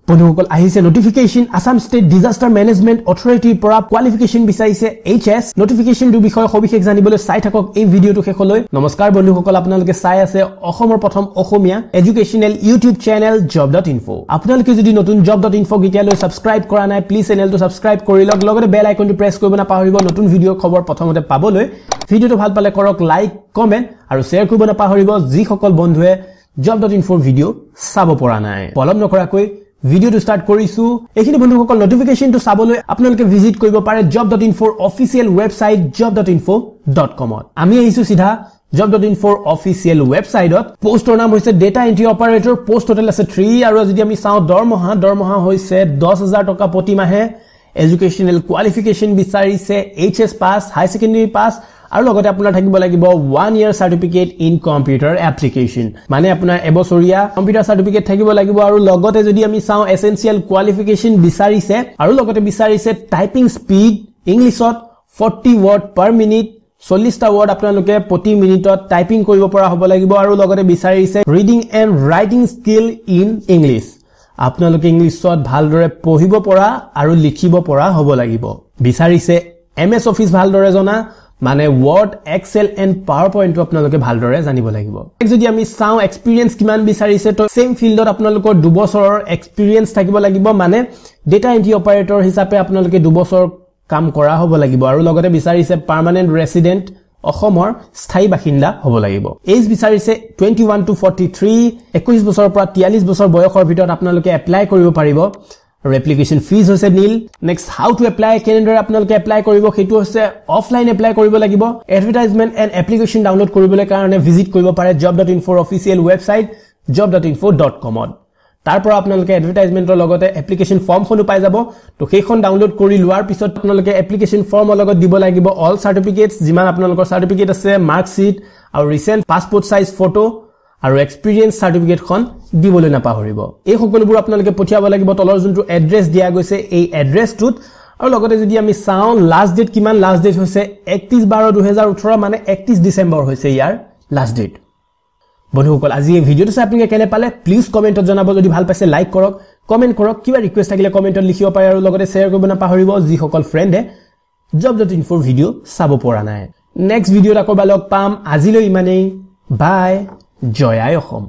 বন্ধুসকল আহিছে notification Assam state disaster management অথৰিটিৰ পৰা কোৱালিফিকেশন বিচাৰিছে HS নোটিফিকেশনটো বিষয়ে সবিশেষ জানিবলৈ চাই থাকক এই ভিডিওটো শেষলৈ নমস্কাৰ বন্ধুসকল আপোনালোকে চাই আছে অসমৰ প্ৰথম অসমীয়া এডুকেশনাল ইউটিউব চেনেল job.info আপোনালোকে যদি নতুন job.info গিতিয়ালৈ সাবস্ক্ৰাইব কৰা নাই প্লিজ চেনেলটো সাবস্ক্ৰাইব কৰি লওক লগতে বেল আইকনটো প্ৰেছ কৰিব নাপাহৰিব নতুন ভিডিঅ খবৰ প্ৰথমতে পাবলৈ ভিডিওটো ভাল পালে কৰক লাইক কমেন্ট আৰু শেয়াৰ কৰিব নাপাহৰিব যি সকল বন্ধুৱে job.info ভিডিও চাব পৰা নাই পলম নকৰাকৈ ভিডিও টু স্টাৰ্ট কৰিছো এখিনি বন্ধুসকল নোটিফিকেশন টু চাবলৈ আপোনালোকে ভিজিট কৰিব পাৰে job.info অফিচিয়েল ওয়েবসাইট job.info.com আমি আহিছো সিধা job.info অফিচিয়েল ওয়েবসাইটত পোষ্টৰ নাম হৈছে data entry operator post total আছে 3 আৰু যদি আমি চাও দৰমহা হৈছে 10000 টকা প্ৰতি মাহে এডুকেশনাল কোৱালিফিকেশন বিচাৰিছে HS পাস হাই সেকেন্ডাৰী পাস আৰু লগতে আপোনাৰ থাকিব লাগিব 1 ইয়াৰ সাৰ্টিফিকেট ইন কম্পিউটাৰ এপ্লিকেশন মানে আপোনাৰ এবছৰীয়া কম্পিউটাৰ সাৰ্টিফিকেট থাকিব লাগিব আৰু লগতে যদি আমি চাও এসেনশিয়াল কোৱালিফিকেশন বিচাৰিছে আৰু লগতে বিচাৰিছে টাইপিং স্পীড ইংলিশত 40 ওয়াৰ্ড পাৰ মিনিট 40 টা ওয়াৰ্ড আপোনালোকে প্ৰতি মিনিটত টাইপিং কৰিব পৰা হ'ব লাগিব আৰু লগতে বিচাৰিছে reading and writing skill in English আপোনালোকে ইংলিশত ভালদৰে পঢ়িব পৰা আৰু লিখিব পৰা হ'ব লাগিব বিচাৰিছে MS অফিস ভালদৰে জনা মানে ওয়াৰ্ড এক্সেল এন্ড পাওয়াৰপয়েন্ট আপোনালোকে ভালদৰে জানিব লাগিব যদি আমি চাও এক্সপেৰিয়েন্স কিমান বিচাৰিছে তো সেম ফিল্ডত আপোনালোকৰ 2 বছৰৰ এক্সপেৰিয়েন্স থাকিব লাগিব মানে ডেটা এন্ট্ৰি অপাৰেটৰ হিচাপে আপোনালোকে 2 বছৰ কাম কৰা হ'ব লাগিব আৰু লগতে বিচাৰিছে পাৰ্মানেন্ট ৰেসিডেন্ট অসমৰ স্থায়ী বাসিন্দা হ'ব লাগিব এজ বিচাৰিছে 21 to 43 21 বছৰৰ পৰা 43 বছৰ বয়সৰ ভিতৰত আপোনালোকে এপ্লাই কৰিব পাৰিব আৰু এপ্লিকেশন ফিজ হৈছে নীল নেক্সট হাউ টু এপ্লাই কেনেদৰে আপোনালোকে এপ্লাই কৰিব হেতু হৈছে অফলাইন এপ্লাই কৰিব লাগিব এডভাৰটাইজমেন্ট এণ্ড এপ্লিকেশন ডাউনলোড কৰিবলৈ কাৰণে ভিজিট কৰিব পাৰে job.info অফিচিয়েল ওয়েবসাইট job.info.com তাৰ পৰা আপোনালোকে এডভাৰটাইজমেন্টৰ লগতে এপ্লিকেশন ফৰ্মখনো পাই যাব তো সেইখন ডাউনলোড কৰি লোৱাৰ পিছত আপোনালোকে এপ্লিকেশন ফৰ্মৰ লগত দিব লাগিব অল সাৰ্টিফিকেটস যিমান আপোনালোকৰ সাৰ্টিফিকেট আছে মাৰ্কশিট আৰু ৰিসেন্ট পাসপোৰ্ট সাইজ ফটো আৰু এক্সপেৰিয়েন্স সাৰ্টিফিকেট খন দিবলৈ নাপাহৰিব এই সকলোবোৰ আপোনালোকে পঠিয়াব লাগিব তলৰ যোনটো এড্ৰেছ দিয়া গৈছে এই এড্ৰেছটোত আৰু লগতে যদি আমি চাও লাষ্ট ডেট কিমান লাষ্ট ডেট হৈছে 31/12/2018 মানে 31 ডিসেম্বৰ হৈছে ইয়াৰ লাষ্ট ডেট বন্ধুসকল আজি এই ভিডিওটো চাই আপুনি কেনে পালে প্লিজ কমেন্টত জনাব যদি ভাল পাইছে লাইক কৰক কমেন্ট কৰক কিবা ৰিকুৱেষ্ট থাকিলে কমেন্টত লিখিব পাৰে আৰু লগতে শেয়াৰ কৰিব নাপাহৰিব যি সকল ফ্ৰেণ্ডে job.info ভিডিও চাব পৰা নাই নেক্সট ভিডিওত আকৌ লগ পাম আজিলৈ ইমানেই বাই জয় আই অসম